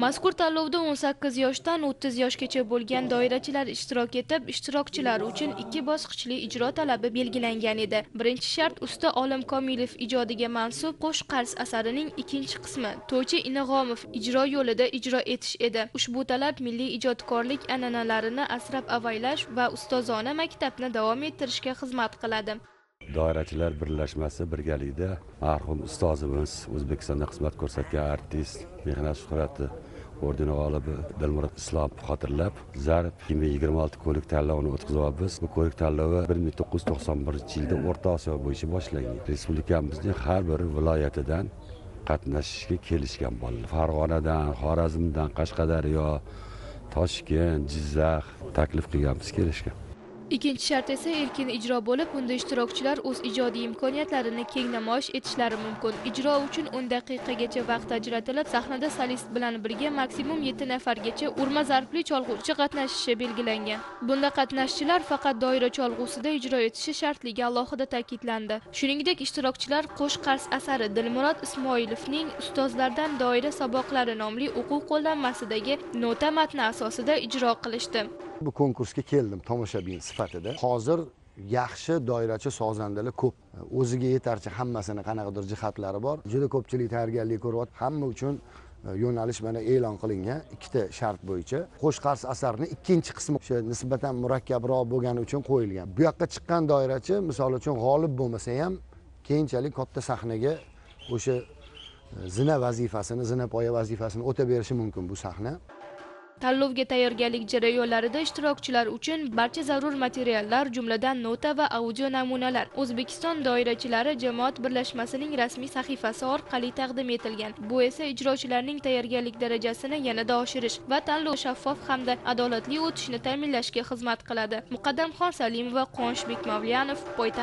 Mazkur tanlovda 18 yoshdan 30 yoshgacha bo'lgan doirachilar ishtirok etib, ishtirokchilar uchun 2 bosqichli ijro talabi belgilangan edi. Birinchi shart usta Olim Komilov ijodiga mansub Qo'sh Qars asarining ikkinchi qismi To'ychi Inig'omov ijro yo'lida ijro etish edi. Ushbu talab milliy ijodkorlik an'analarini asrab-avaylash va ustozona maktabni davom ettirishga xizmat qiladi. Doirachilar birlashmasi birgalikda marhum ustozimiz, O'zbekistonda xizmat ko'rsatgan artist, mehnat shuhrati ordeni g'olibi Dilmurod Islomov xotirlab, Zarb 2026 ko'rik tanlovini o'tkazamiz. Bu ko'rik tanlovi 1991-yilda O'rta Osiyo bo'yicha boshlangan. Respublikamizning har bir viloyatidan qatnashishga kelishgan bolalar. Farg'onadan, Xorazmdan, Qashqadaryo, Toshkent, Jizzax taklif qilganmiz kelishgan. Ikkinchi shart esa erkin ijro bo'lib, unda ishtirokchilar o'z ijodiy imkoniyatlarini keng namoyish etishlari mumkin. Ijro uchun 10 daqiqagacha vaqt ajratilib, sahnada solist bilan birga maksimum 7 nafargacha urma zarbli cholg'uvchi qatnashishi belgilangan. Bunda qatnashchilar faqat doira cholg'usida ijro etishi shartligi alohida ta'kidlandi. Shuningdek, ishtirokchilar Qo'sh Qars asari Dilmurod Ismoilovning Ustozlardan doira saboqlari nomli o'quv qo'llanmasidagi nota matni asosida ijro qilishdi. Bu konkursga keldim tomoshabin sifatida. Hozir yaxshi doirachi sozandalar ko'p. O'ziga yetarcha hammasini qanaqadir jihatlari bor. Juda ko'pchilik tayyorgarlik ko'ryapti. Hamma uchun yo'nalish mana e'lon qilingan ikkita shart bo'yicha. Qo'sh Qars asarining ikkinchi qismi o'sha nisbatan murakkabroq bo'lgani uchun qo'yilgan. Bu yoqqa chiqqan doirachi, misol uchun g'olib bo'lmasa ham, keyinchalik katta sahnaga o'sha zina vazifasini, zinapoya vazifasini o'tab berishi mumkin bu sahna. Tanlovga tayyorgarlik jarayonlarida ishtirokchilar uchun barcha zarur materiallar, jumladan nota va audio namunalar O'zbekiston doirachilari jamoat birlashmasining rasmiy sahifasi orqali taqdim etilgan. Bu esa ijrochilarning tayyorgarlik darajasini yanada oshirish va tanlov shaffof hamda adolatli o'tishini ta'minlashga xizmat qiladi. Muqaddamxon Salimova, Quvonchbek Mavlyanov, Poytaxt